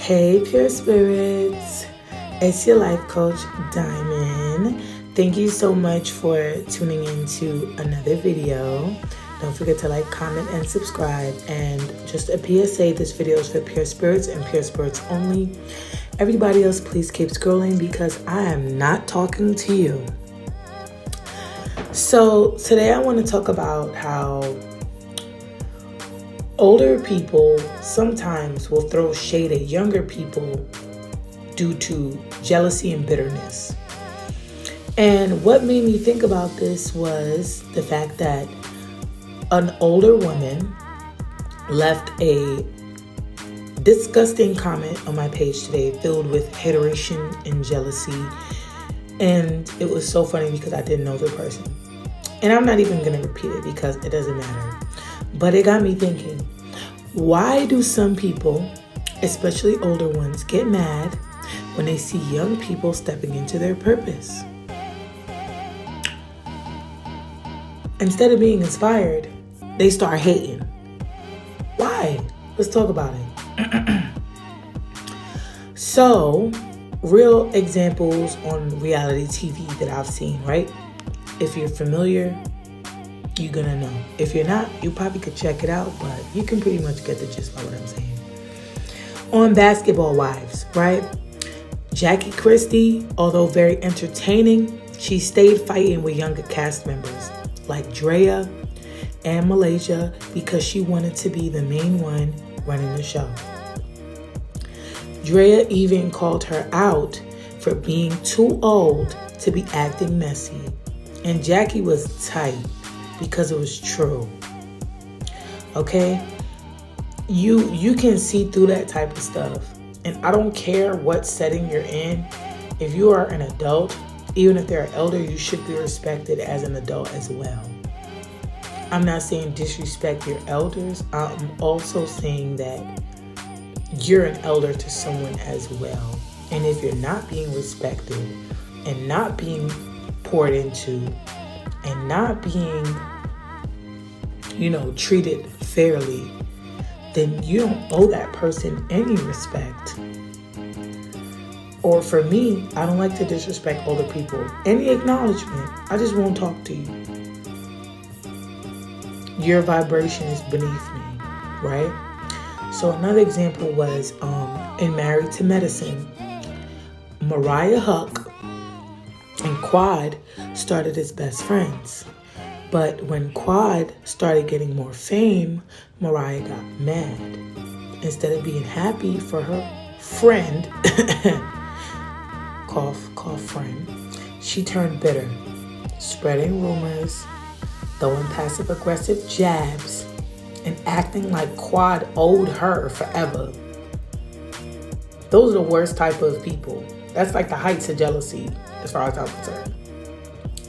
Hey, pure spirits. It's your life coach, Diamond. Thank you so much for tuning in to another video. Don't forget to like, comment, and subscribe. And just a PSA, this video is for pure spirits and pure spirits only. Everybody else, please keep scrolling because I am not talking to you. So today I want to talk about how older people sometimes will throw shade at younger people due to jealousy and bitterness. And what made me think about this was the fact that an older woman left a disgusting comment on my page today filled with hateration and jealousy. And it was so funny because I didn't know the person. And I'm not even going to repeat it because it doesn't matter. But it got me thinking, why do some people, especially older ones, get mad when they see young people stepping into their purpose? Instead of being inspired, they start hating. Why? Let's talk about it. So, real examples on reality TV that I've seen, right? If you're familiar, you're gonna know. If you're not, you probably could check it out, but you can pretty much get the gist of what I'm saying. On Basketball Wives, right? Jackie Christie, although very entertaining, she stayed fighting with younger cast members like Drea and Malaysia because she wanted to be the main one running the show. Drea even called her out for being too old to be acting messy. And Jackie was tight because it was true. Okay? You can see through that type of stuff. And I don't care what setting you're in. If you are an adult, even if they're an elder, you should be respected as an adult as well. I'm not saying disrespect your elders. I'm also saying that you're an elder to someone as well. And if you're not being respected and not being poured into and not being, treated fairly, then you don't owe that person any respect. Or for me, I don't like to disrespect older people. Any acknowledgement, I just won't talk to you. Your vibration is beneath me, right? So another example was in Married to Medicine, Mariah Huck and Quad started as best friends. But when Quad started getting more fame, Mariah got mad. Instead of being happy for her friend, cough friend, she turned bitter, spreading rumors, throwing passive-aggressive jabs, and acting like Quad owed her forever. Those are the worst type of people. That's like the heights of jealousy, as far as I'm concerned.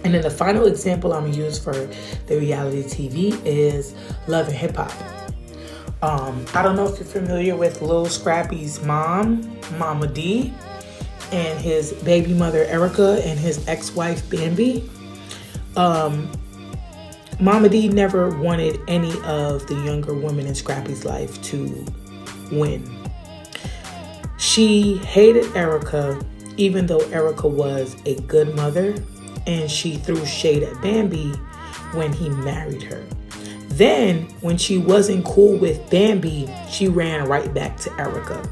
And then the final example I'm going to use for the reality TV is Love and Hip Hop. I don't know if you're familiar with Lil Scrappy's mom, Mama D, and his baby mother, Erica, and his ex-wife, Bambi. Mama D never wanted any of the younger women in Scrappy's life to win. She hated Erica, even though Erica was a good mother, and she threw shade at Bambi when he married her. Then, when she wasn't cool with Bambi, she ran right back to Erica.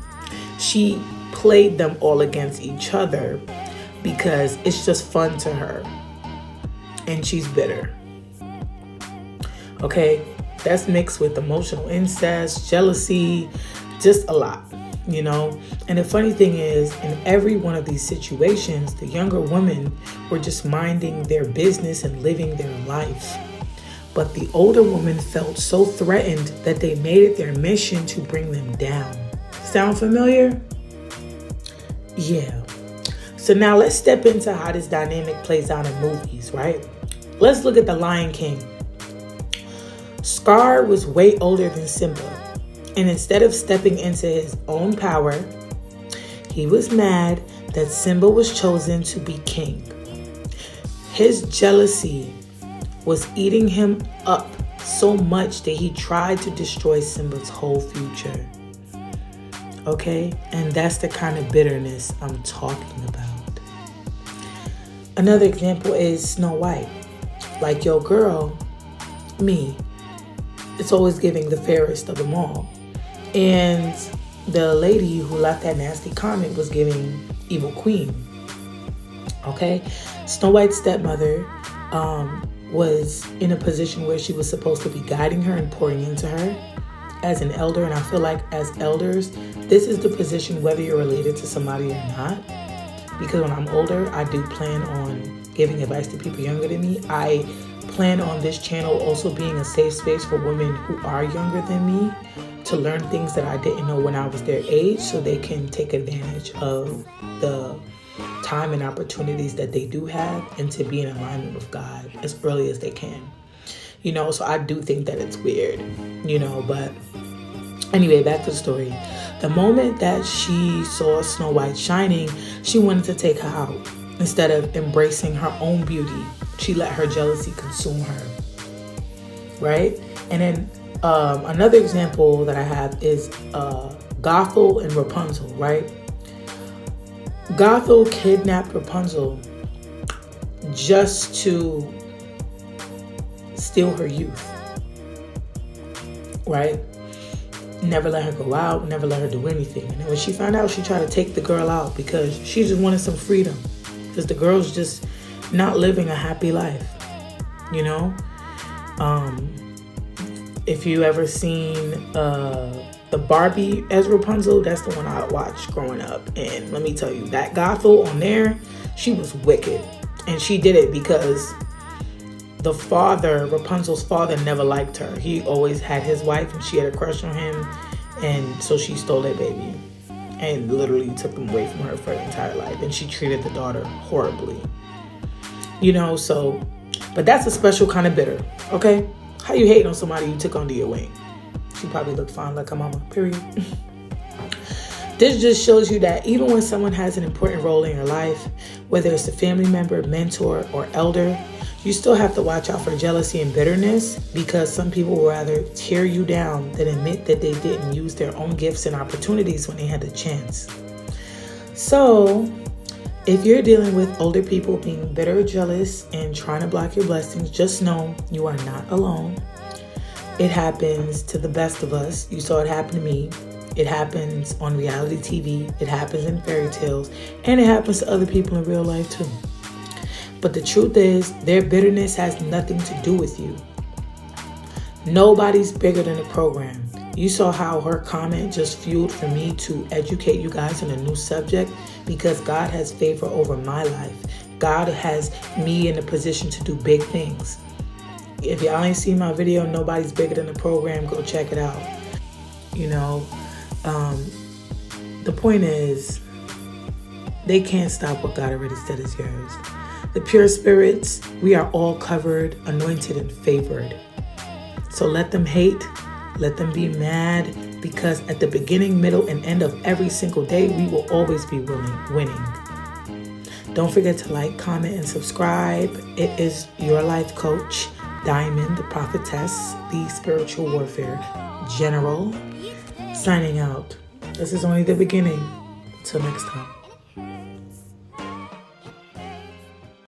She played them all against each other because it's just fun to her. And she's bitter. Okay? That's mixed with emotional incest, jealousy, just a lot. And the funny thing is, in every one of these situations, the younger women were just minding their business and living their life. But the older woman felt so threatened that they made it their mission to bring them down. Sound familiar? Yeah. So now let's step into how this dynamic plays out in movies, right? Let's look at The Lion King. Scar was way older than Simba. And instead of stepping into his own power, he was mad that Simba was chosen to be king. His jealousy was eating him up so much that he tried to destroy Simba's whole future. Okay? And that's the kind of bitterness I'm talking about. Another example is Snow White. Like, yo, girl, me, it's always giving the fairest of them all. And the lady who left that nasty comment was giving evil queen. Okay? Snow White's stepmother was in a position where she was supposed to be guiding her and pouring into her as an elder. And I feel like as elders, this is the position whether you're related to somebody or not. Because when I'm older, I do plan on giving advice to people younger than me. I plan on this channel also being a safe space for women who are younger than me to learn things that I didn't know when I was their age, so they can take advantage of the time and opportunities that they do have and to be in alignment with God as early as they can. You know, so I do think that it's weird, you know, but anyway, back to the story. The moment that she saw Snow White shining, she wanted to take her out. Instead of embracing her own beauty, she let her jealousy consume her, right? And then another example that I have is Gothel and Rapunzel, right? Gothel kidnapped Rapunzel just to steal her youth, right? Never let her go out, never let her do anything. And then when she found out, she tried to take the girl out because she just wanted some freedom. Because the girl's just not living a happy life, you know? If you ever seen the Barbie as Rapunzel, that's the one I watched growing up. And let me tell you, that Gothel on there, she was wicked. And she did it because the father, Rapunzel's father, never liked her. He always had his wife and she had a crush on him. And so she stole that baby and literally took them away from her for her entire life. And she treated the daughter horribly. You know, so, but that's a special kind of bitter, okay? How you hating on somebody you took under your wing? She probably looked fine like her mama, period. This just shows you that even when someone has an important role in your life, whether it's a family member, mentor, or elder, you still have to watch out for jealousy and bitterness, because some people will rather tear you down than admit that they didn't use their own gifts and opportunities when they had the chance. So, if you're dealing with older people being bitter or jealous and trying to block your blessings, just know you are not alone. It happens to the best of us. You saw it happen to me. It happens on reality TV. It happens in fairy tales. And it happens to other people in real life too. But the truth is, their bitterness has nothing to do with you. Nobody's bigger than the program. You saw how her comment just fueled for me to educate you guys on a new subject, because God has favor over my life. God has me in a position to do big things. If y'all ain't seen my video, Nobody's Bigger Than the Program, go check it out. You know, the point is, they can't stop what God already said is yours. The pure spirits, we are all covered, anointed, and favored. So let them hate, let them be mad, because at the beginning, middle, and end of every single day, we will always be winning. Don't forget to like, comment, and subscribe. It is your life coach, Diamond, the prophetess, the spiritual warfare general, signing out. This is only the beginning. Until next time.